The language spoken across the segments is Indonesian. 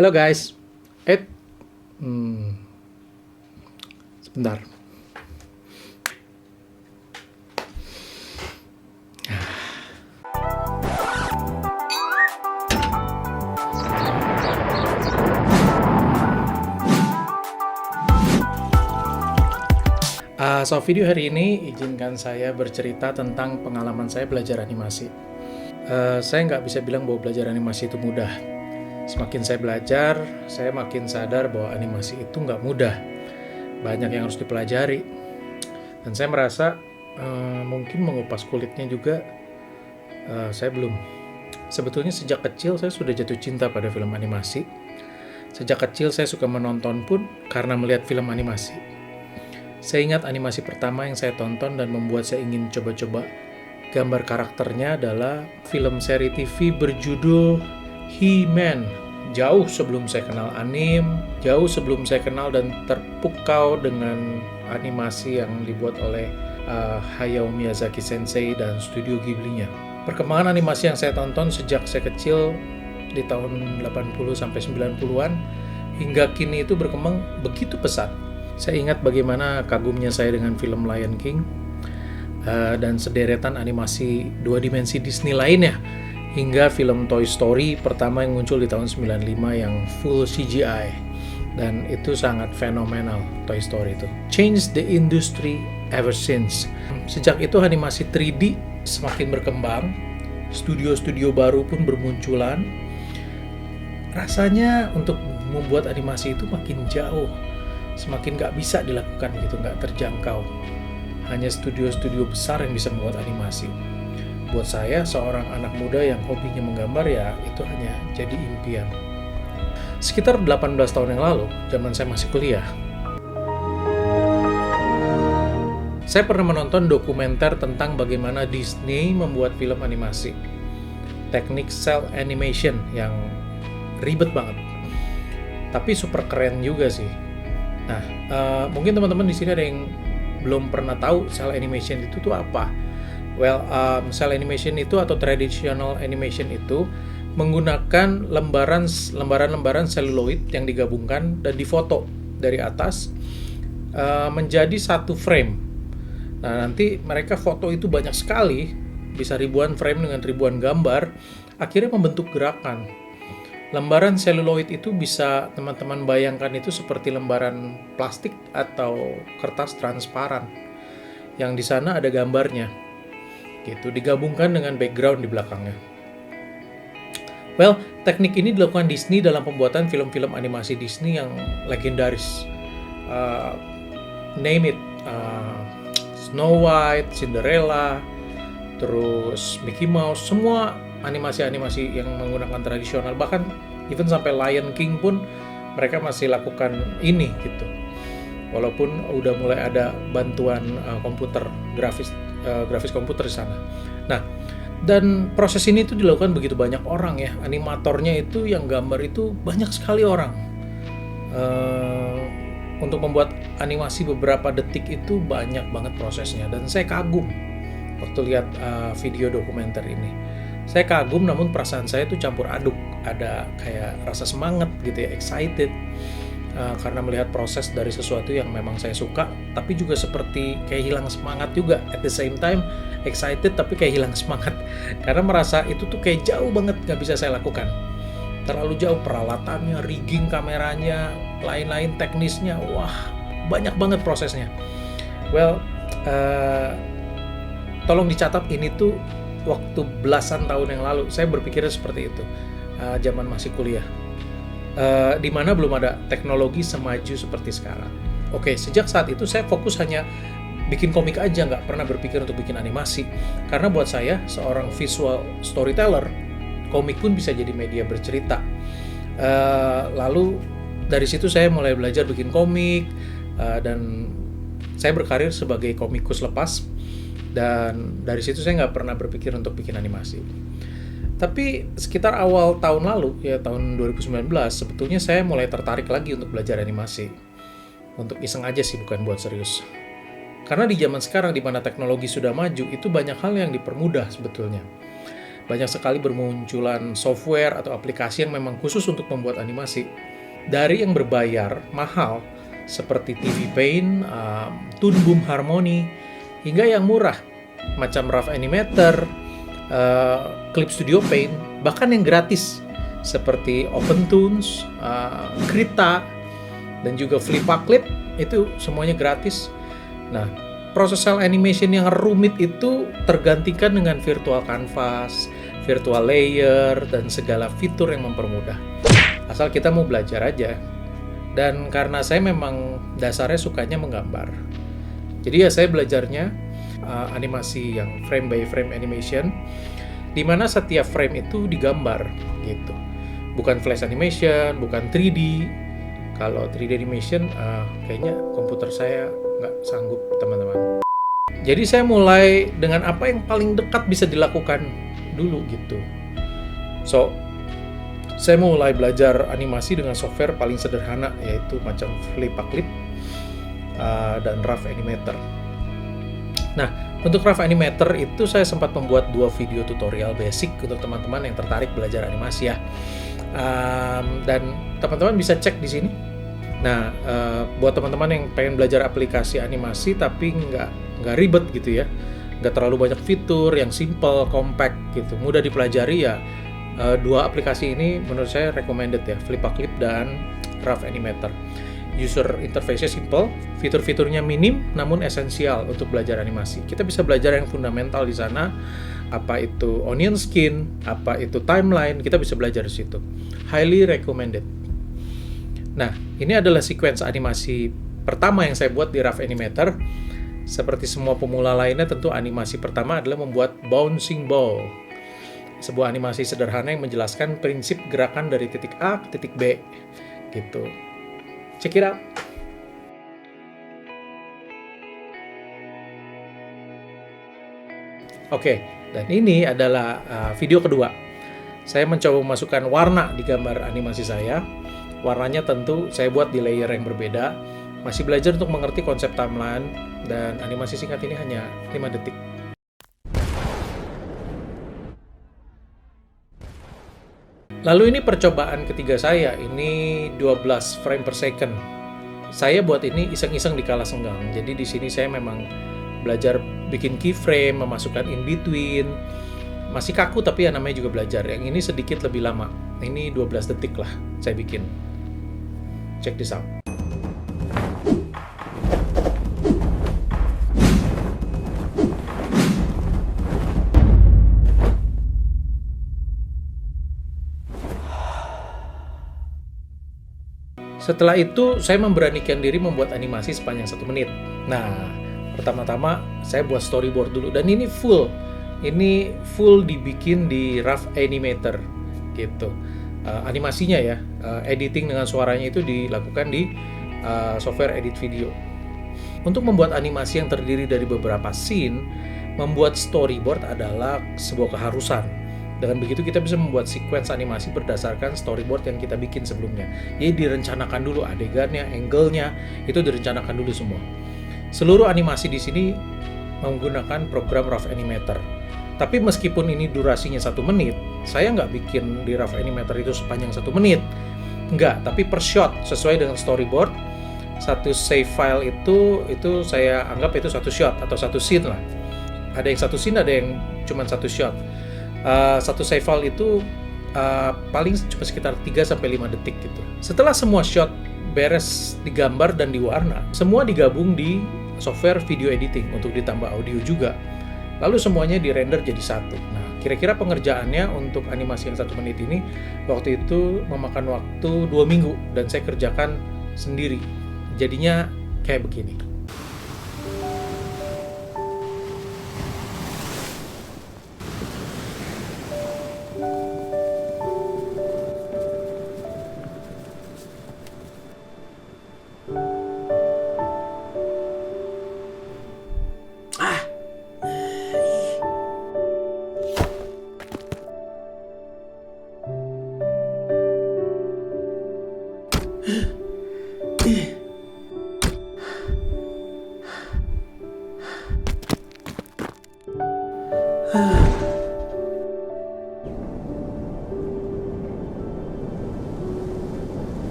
Halo guys, hmm, sebentar. So video hari ini izinkan saya bercerita tentang pengalaman saya belajar animasi. Saya nggak bisa bilang bahwa belajar animasi itu mudah. Semakin saya belajar, saya makin sadar bahwa animasi itu nggak mudah. Banyak yang harus dipelajari. Dan saya merasa mungkin mengupas kulitnya juga saya belum. Sebetulnya sejak kecil saya sudah jatuh cinta pada film animasi. Sejak kecil saya suka menonton pun karena melihat film animasi. Saya ingat animasi pertama yang saya tonton dan membuat saya ingin coba-coba gambar karakternya adalah film seri TV berjudul He-Man. Jauh sebelum saya kenal anime, jauh sebelum saya kenal dan terpukau dengan animasi yang dibuat oleh Hayao Miyazaki Sensei dan Studio Ghibli-nya. Perkembangan animasi yang saya tonton sejak saya kecil di tahun 80 sampai 90-an hingga kini itu berkembang begitu pesat. Saya ingat bagaimana kagumnya saya dengan film Lion King dan sederetan animasi dua dimensi Disney lainnya, hingga film Toy Story pertama yang muncul di tahun 95 yang full CGI, dan itu sangat fenomenal. Toy Story itu changed the industry ever since. Sejak itu animasi 3D semakin berkembang, studio-studio baru pun bermunculan. Rasanya untuk membuat animasi itu makin jauh, semakin gak bisa dilakukan gitu, gak terjangkau. Hanya studio-studio besar yang bisa membuat animasi. Buat saya, seorang anak muda yang hobinya menggambar, ya itu hanya jadi impian. Sekitar 18 tahun yang lalu, zaman saya masih kuliah, saya pernah menonton dokumenter tentang bagaimana Disney membuat film animasi. Teknik cel animation yang ribet banget, tapi super keren juga sih. Nah, mungkin teman-teman di sini ada yang belum pernah tahu cel animation itu tuh apa. Well, cel animation itu atau traditional animation itu menggunakan lembaran-lembaran seluloid yang digabungkan dan difoto dari atas menjadi satu frame. Nah, nanti mereka foto itu banyak sekali, bisa ribuan frame dengan ribuan gambar, akhirnya membentuk gerakan. Lembaran seluloid itu bisa teman-teman bayangkan itu seperti lembaran plastik atau kertas transparan yang di sana ada gambarnya, gitu, digabungkan dengan background di belakangnya. Well, teknik ini dilakukan Disney dalam pembuatan film-film animasi Disney yang legendaris. Name it, Snow White, Cinderella, terus Mickey Mouse, semua animasi-animasi yang menggunakan tradisional, bahkan even sampai Lion King pun mereka masih lakukan ini gitu, walaupun udah mulai ada bantuan komputer, grafis komputer di sana. Nah, dan proses ini tuh dilakukan begitu banyak orang ya, animatornya itu yang gambar itu banyak sekali orang. Untuk membuat animasi beberapa detik itu banyak banget prosesnya, dan saya kagum waktu lihat video dokumenter ini. Saya kagum, namun perasaan saya itu campur aduk. Ada kayak rasa semangat gitu ya, excited karena melihat proses dari sesuatu yang memang saya suka, tapi juga seperti kayak hilang semangat juga. At the same time excited tapi kayak hilang semangat karena merasa itu tuh kayak jauh banget gak bisa saya lakukan. Terlalu jauh peralatannya, rigging kameranya, lain-lain teknisnya, wah banyak banget prosesnya. Well, tolong dicatat, ini tuh waktu belasan tahun yang lalu saya berpikirnya seperti itu, zaman masih kuliah, di mana belum ada teknologi semaju seperti sekarang. Oke, sejak saat itu saya fokus hanya bikin komik aja, nggak pernah berpikir untuk bikin animasi, karena buat saya seorang visual storyteller, komik pun bisa jadi media bercerita. Lalu dari situ saya mulai belajar bikin komik, dan saya berkarir sebagai komikus lepas. Dan dari situ saya nggak pernah berpikir untuk bikin animasi. Tapi sekitar awal tahun lalu, ya tahun 2019, sebetulnya saya mulai tertarik lagi untuk belajar animasi. Untuk iseng aja sih, bukan buat serius. Karena di zaman sekarang di mana teknologi sudah maju, itu banyak hal yang dipermudah sebetulnya. banyak sekali bermunculan software atau aplikasi yang memang khusus untuk membuat animasi. Dari yang berbayar, mahal, seperti TV Paint, Toon Boom Harmony, hingga yang murah, macam Rough Animator, Clip Studio Paint, bahkan yang gratis, seperti OpenToons, Krita, dan juga Flippa Clip, itu semuanya gratis. Nah, proses cel animation yang rumit itu tergantikan dengan virtual canvas, virtual layer, dan segala fitur yang mempermudah. Asal kita mau belajar aja. Dan karena saya memang dasarnya sukanya menggambar, jadi ya saya belajarnya animasi yang frame by frame animation, di mana setiap frame itu digambar gitu. Bukan flash animation, bukan 3D. Kalau 3D animation, kayaknya komputer saya nggak sanggup, teman-teman. Jadi saya mulai dengan apa yang paling dekat bisa dilakukan dulu gitu. So, saya mulai belajar animasi dengan software paling sederhana, yaitu macam Flippa Clip dan Rough Animator. Nah, untuk Rough Animator itu saya sempat membuat 2 video tutorial basic untuk teman-teman yang tertarik belajar animasi ya. Dan teman-teman bisa cek di sini. Nah, buat teman-teman yang pengen belajar aplikasi animasi tapi nggak ribet gitu ya, nggak terlalu banyak fitur, yang simple, compact gitu, mudah dipelajari ya, 2 aplikasi ini menurut saya recommended ya, Flippa Clip dan Rough Animator. User interface-nya simple, fitur-fiturnya minim namun esensial untuk belajar animasi. Kita bisa belajar yang fundamental di sana, apa itu onion skin, apa itu timeline, kita bisa belajar di situ. Highly recommended. Nah, ini adalah sequence animasi pertama yang saya buat di Rough Animator. Seperti semua pemula lainnya, tentu animasi pertama adalah membuat bouncing ball. Sebuah animasi sederhana yang menjelaskan prinsip gerakan dari titik A ke titik B. Gitu. Check it out. Oke, dan ini adalah video kedua. Saya mencoba memasukkan warna di gambar animasi saya. Warnanya tentu saya buat di layer yang berbeda. Masih belajar untuk mengerti konsep timeline, dan animasi singkat ini hanya 5 detik. Lalu ini percobaan ketiga saya, ini 12 frame per second. Saya buat ini iseng-iseng di kala senggang. Jadi di sini saya memang belajar bikin keyframe, memasukkan in between. Masih kaku tapi ya namanya juga belajar. Yang ini sedikit lebih lama. Ini 12 detik lah saya bikin. Check this out. Setelah itu, saya memberanikan diri membuat animasi sepanjang 1 menit. Nah, pertama-tama saya buat storyboard dulu. Dan ini full dibikin di Rough Animator, gitu. Animasinya ya, editing dengan suaranya itu dilakukan di software edit video. Untuk membuat animasi yang terdiri dari beberapa scene, membuat storyboard adalah sebuah keharusan. Dengan begitu kita bisa membuat sequence animasi berdasarkan storyboard yang kita bikin sebelumnya. Jadi direncanakan dulu adegannya, angle-nya, itu direncanakan dulu semua. Seluruh animasi di sini menggunakan program Rough Animator. Tapi meskipun ini durasinya 1 menit, saya nggak bikin di Rough Animator itu sepanjang 1 menit. Nggak, tapi per shot, sesuai dengan storyboard. Satu save file itu saya anggap itu 1 shot atau 1 scene lah. Ada yang 1 scene, ada yang cuma 1 shot. Satu save file itu paling cuma sekitar 3-5 detik gitu. Setelah semua shot beres digambar dan diwarna, semua digabung di software video editing untuk ditambah audio juga. Lalu semuanya dirender jadi satu. Nah, kira-kira pengerjaannya untuk animasi yang 1 menit ini waktu itu memakan waktu 2 minggu dan saya kerjakan sendiri. Jadinya kayak begini.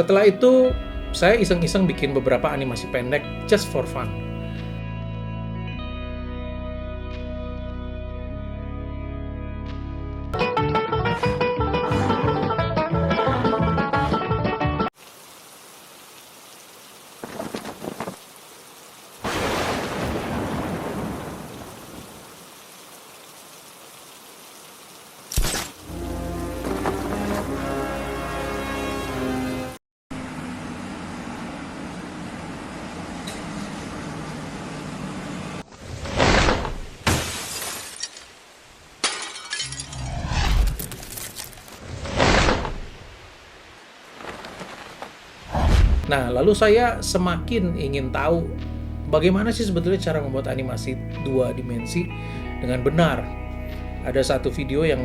Setelah itu, saya iseng-iseng bikin beberapa animasi pendek just for fun. Nah, lalu saya semakin ingin tahu bagaimana sih sebetulnya cara membuat animasi 2 dimensi dengan benar. Ada satu video yang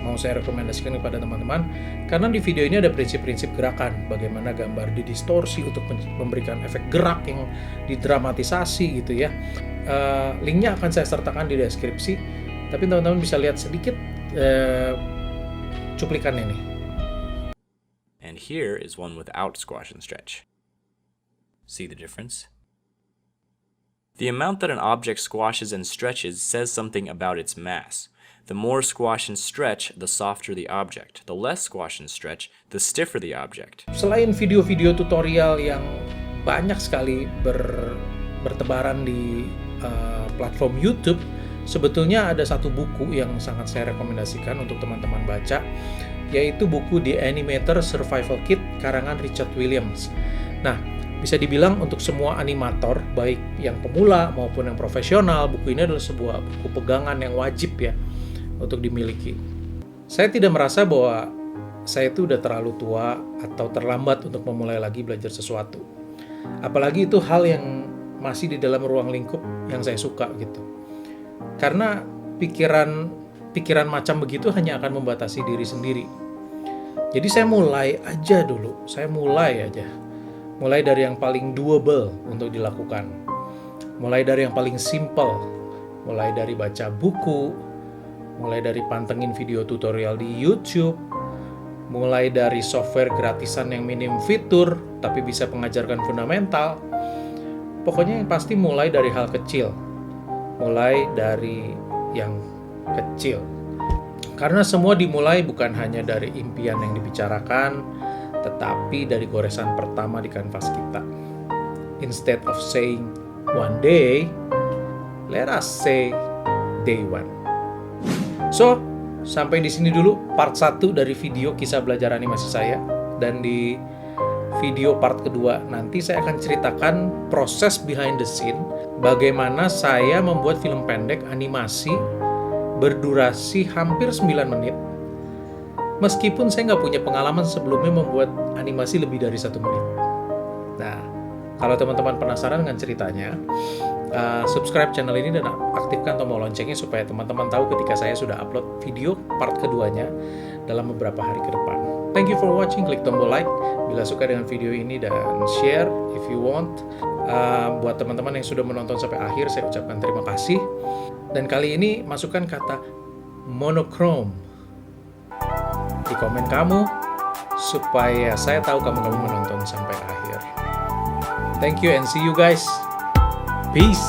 mau saya rekomendasikan kepada teman-teman, karena di video ini ada prinsip-prinsip gerakan, bagaimana gambar didistorsi untuk memberikan efek gerak yang didramatisasi gitu ya. Linknya akan saya sertakan di deskripsi, tapi teman-teman bisa lihat sedikit cuplikannya nih. And here is one without squash and stretch. See the difference? The amount that an object squashes and stretches says something about its mass. The more squash and stretch, the softer the object. The less squash and stretch, the stiffer the object. Selain video-video tutorial yang banyak sekali bertebaran di platform YouTube, sebetulnya ada satu buku yang sangat saya rekomendasikan untuk teman-teman baca, yaitu buku The Animator Survival Kit karangan Richard Williams. Nah, bisa dibilang untuk semua animator, baik yang pemula maupun yang profesional, buku ini adalah sebuah buku pegangan yang wajib ya untuk dimiliki. Saya tidak merasa bahwa saya itu udah terlalu tua atau terlambat untuk memulai lagi belajar sesuatu. Apalagi itu hal yang masih di dalam ruang lingkup yang saya suka gitu. Karena pikiran macam begitu hanya akan membatasi diri sendiri. Jadi saya mulai aja dulu. Mulai dari yang paling doable untuk dilakukan. Mulai dari yang paling simple. Mulai dari baca buku, mulai dari pantengin video tutorial di YouTube, mulai dari software gratisan yang minim fitur tapi bisa mengajarkan fundamental. Pokoknya yang pasti mulai dari hal kecil. Mulai dari yang kecil. Karena semua dimulai bukan hanya dari impian yang dibicarakan, tetapi dari goresan pertama di kanvas kita. Instead of saying one day, let us say day one. So, sampai di sini dulu part 1 dari video kisah belajar animasi saya. Dan di video part kedua nanti saya akan ceritakan proses behind the scene, bagaimana saya membuat film pendek animasi berdurasi hampir 9 menit. Meskipun saya nggak punya pengalaman sebelumnya membuat animasi lebih dari 1 menit. Nah, kalau teman-teman penasaran dengan ceritanya, subscribe channel ini dan aktifkan tombol loncengnya supaya teman-teman tahu ketika saya sudah upload video part keduanya dalam beberapa hari ke depan. Thank you for watching. Klik tombol like bila suka dengan video ini dan share if you want. Buat teman-teman yang sudah menonton sampai akhir, saya ucapkan terima kasih. Dan kali ini masukkan kata monochrome di komen kamu supaya saya tahu kamu menonton sampai akhir. Thank you and see you guys. Peace.